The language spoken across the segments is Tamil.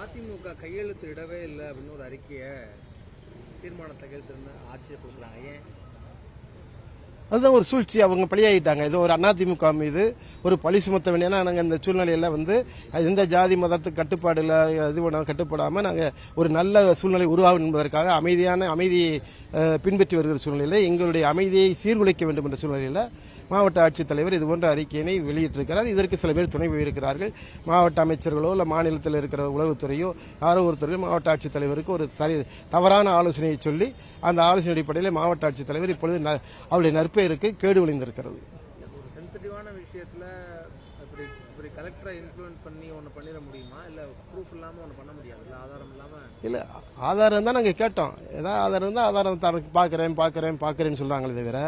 அதிமுக கையெழுத்து இடவே இல்லை அப்படின்னு ஒரு அறிக்கையை தீர்மானத்தை கையெழுத்து ஆட்சியை கொடுக்குறாங்க. ஏன்? அதுதான் ஒரு சூழ்ச்சி. அவங்க பழியாயிட்டாங்க. ஏதோ ஒரு அதிமுக மீது ஒரு பழி சுமத்த வேண்டிய. நாங்கள் இந்த சூழ்நிலையில் எந்த ஜாதி மதத்துக்கு கட்டுப்பாடு இல்லை, இது கட்டுப்படாமல் நாங்கள் ஒரு நல்ல சூழ்நிலை உருவாகும் என்பதற்காக அமைதியை பின்பற்றி வருகிற சூழ்நிலையில் எங்களுடைய அமைதியை சீர்குலைக்க வேண்டும் என்ற சூழ்நிலையில் மாவட்ட ஆட்சித்தலைவர் இது போன்ற அறிக்கையினை வெளியிட்டிருக்கிறார். இதற்கு சில பேர் துணை போயிருக்கிறார்கள். மாவட்ட அமைச்சர்களோ இல்லை மாநிலத்தில் இருக்கிற உளவுத்துறையோ யாரோ ஒருத்தர் மாவட்ட ஆட்சித்தலைவருக்கு ஒரு தவறான ஆலோசனையை சொல்லி அந்த ஆலோசனை அடிப்படையில் மாவட்ட ஆட்சித்தலைவர் இப்பொழுது அவருடைய நற்பெயருக்கு கேடு விளைந்திருக்கிறது. ஒரு சென்சிட்டிவான விஷயத்துல இப்படி கலெக்டரை இன்ஃப்ளூயன்ஸ் பண்ணி ஒன்று பண்ணிட முடியுமா? இல்லை ப்ரூஃப் இல்லாமல் ஒன்று பண்ண முடியாது? இல்லை ஆதாரம் இல்லாமல்? இல்லை, ஆதாரம் தான் நாங்கள் கேட்டோம். ஏதாவது ஆதாரம் இருந்தால் ஆதாரம் தரக்கு பார்க்குறேன்னு சொல்கிறாங்களே தவிர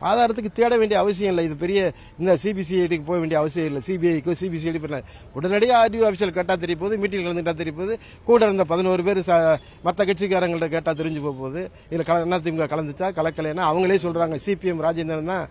ஆதாரத்துக்கு தேட வேண்டிய அவசியம் இல்லை. இது பெரிய இந்த சிபிசிஐடிக்கு போக வேண்டிய அவசியம் இல்லை. சிபிஐக்கோ சிபிசிஐடி பண்ண உடனடியாக ஆர்டிஓ ஆஃபீஸில் கேட்டால் தெரிய போகுது, மீட்டிங் கலந்துக்கிட்டா தெரிய போகுது, கூட இருந்த 11 பேர் மற்ற கட்சிக்காரங்கள்ட்ட கேட்டால் தெரிஞ்சு போகுது. இதில் அதிமுக கலந்துச்சா கலக்கலைன்னா அவங்களே சொல்கிறாங்க. சிபிஎம் ராஜேந்திரன் தான்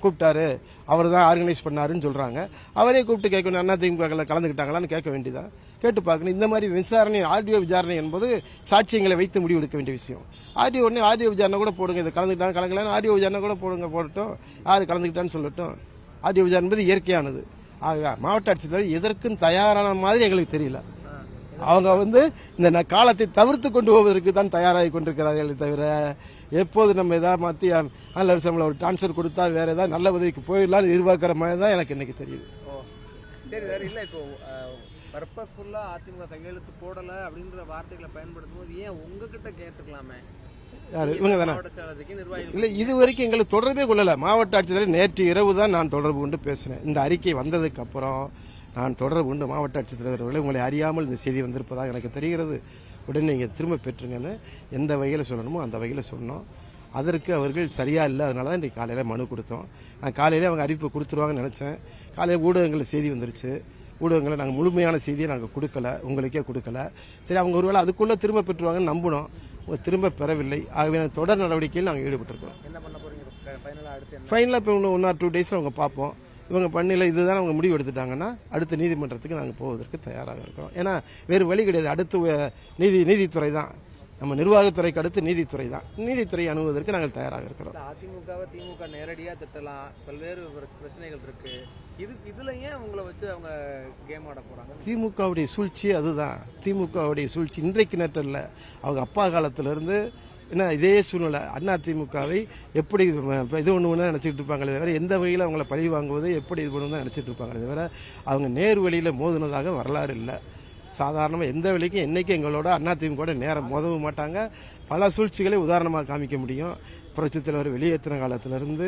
கூப்பிட்டாரு, அவர் தான் ஆர்கனைஸ் பண்ணாருன்னு சொல்கிறாங்க. அவரே கூப்பிட்டு கேட்கணும், அதிமுக கலந்துக்கிட்டாங்களான்னு கேட்க வேண்டியதான், கேட்டு பார்க்கணும். இந்த மாதிரி விசாரணை ஆர்டிஓ விசாரணை என்பது சாட்சியங்களை வைத்து முடிவெடுக்க வேண்டிய விஷயம். ஆர்டிஓ விசாரணை கூட போடுங்க, இது கலந்துக்கிட்டாங்க கலங்கலான்னு ஆர்டிஓ விசாரணை கூட போடட்டும், யார் கலந்துக்கிட்டான்னு சொல்லட்டும். ஆர்டிஓ விசாரணை என்பது இயற்கையானது. மாவட்ட ஆட்சித்தலைவர் எதற்கும் தயாரான மாதிரி எங்களுக்கு தெரியல. அவங்க இந்த காலத்தை தவிர்த்து கொண்டு போவதற்கு தான் தயாராகி கொண்டிருக்கிறார்கள் தவிர எப்போது நம்ம ஏதாவது மாற்றி நல்ல சம்பளம் ஒரு டிரான்ஸ்ஃபர் கொடுத்தா வேற ஏதாவது நல்ல உதவிக்கு போயிடலாம்னு எதிர்பார்க்கிற மாதிரி தான் எனக்கு இன்னைக்கு தெரியுது. சரி சார், இல்லை இப்போ பர்பஸ்ஃபுல்லா அதிமுக கையெழுத்து போடல அப்படின்ற வார்த்தைகளை பயன்படுத்தும் போது ஏன் உங்ககிட்ட கேட்டுக்கலாமே? இவங்க தானே இல்லை, இது வரைக்கும் எங்களுக்கு தொடர்பே கொள்ளல. மாவட்ட ஆட்சித்தலைவர் நேற்று இரவு தான் நான் தொடர்பு கொண்டு பேசினேன். இந்த அறிக்கை வந்ததுக்கு அப்புறம் நான் தொடர்பு கொண்டு மாவட்ட ஆட்சித்தலைவர் அவர்களே, உங்களை அறியாமல் இந்த செய்தி வந்திருப்பதாக எனக்கு தெரிகிறது, உடனே நீங்கள் திரும்ப பெற்றுங்கன்னு எந்த வகையில் சொல்லணுமோ அந்த வகையில் சொன்னோம். அதற்கு அவர்கள் சரியா இல்லை. அதனால தான் இன்றைக்கு காலையில் மனு கொடுத்தோம். நான் காலையில் அவங்க அறிவிப்பு கொடுத்துருவாங்கன்னு நினச்சேன். காலையில் ஊடகங்களில் செய்தி வந்துருச்சு. ஊடகங்களை நாங்கள் முழுமையான செய்தியை நாங்கள் கொடுக்கல, உங்களுக்கே கொடுக்கல. சரி, அவங்க ஒருவேளை அதுக்குள்ளே திரும்ப பெற்றுவாங்கன்னு நம்பினோம். திரும்ப பெறவில்லை. ஆகவே தொடர் நடவடிக்கையில் நாங்கள் ஈடுபட்டிருக்கோம். என்ன பண்ண போறீங்க ஃபைனலாக இப்போ 1 or 2 days அவங்க பார்ப்போம். இவங்க பண்ணல, இதுதான் அவங்க முடிவு எடுத்துட்டாங்கன்னா அடுத்த நீதிமன்றத்துக்கு நாங்கள் போவதற்கு தயாராக இருக்கிறோம். ஏன்னா வேறு வழி கிடையாது. அடுத்து நீதித்துறை தான், நம்ம நிர்வாகத்துறைக்கு அடுத்து நீதித்துறை தான். நீதித்துறை அணுகுவதற்கு நாங்கள் தயாராக இருக்கிறோம். அதிமுகவை திமுக நேரடியாக திட்டலாம், பல்வேறு பிரச்சனைகள் இருக்கு. இதுல ஏன் உங்களை வச்சு அவங்க கேம் ஆட போறாங்க? திமுகவுடைய சூழ்ச்சி அதுதான். திமுகவுடைய சூழ்ச்சி இன்றைக்கு நேற்றல்ல, அவங்க அப்பா காலத்திலிருந்து என்ன இதே சூழ்நிலை. அதிமுகவை எப்படி இது ஒன்று நினைச்சிட்டு இருப்பாங்களே தவிர எந்த வகையில் அவங்கள பழி வாங்குவது எப்படி இது பண்ணுவது நினைச்சிட்டு இருப்பாங்களே தவிர அவங்க நேர் வழியில் மோதினதாக வரலாறு இல்லை. சாதாரணமாக எந்த வழிக்கும் என்னைக்கும் எங்களோட அதிமுக நேரம் மோதவும் மாட்டாங்க. பல சூழ்ச்சிகளை உதாரணமாக காமிக்க முடியும். புரட்சித் தலைவர் வெளியேற்றின காலத்திலிருந்து,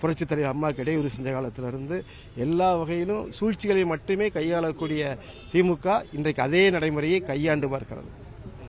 புரட்சித் தலைவர் அம்மாவுக்கு இடையூறு செஞ்ச காலத்திலிருந்து எல்லா வகையிலும் சூழ்ச்சிகளை மட்டுமே கையாளக்கூடிய திமுக இன்றைக்கு அதே நடைமுறையை கையாண்டு பார்க்கிறது.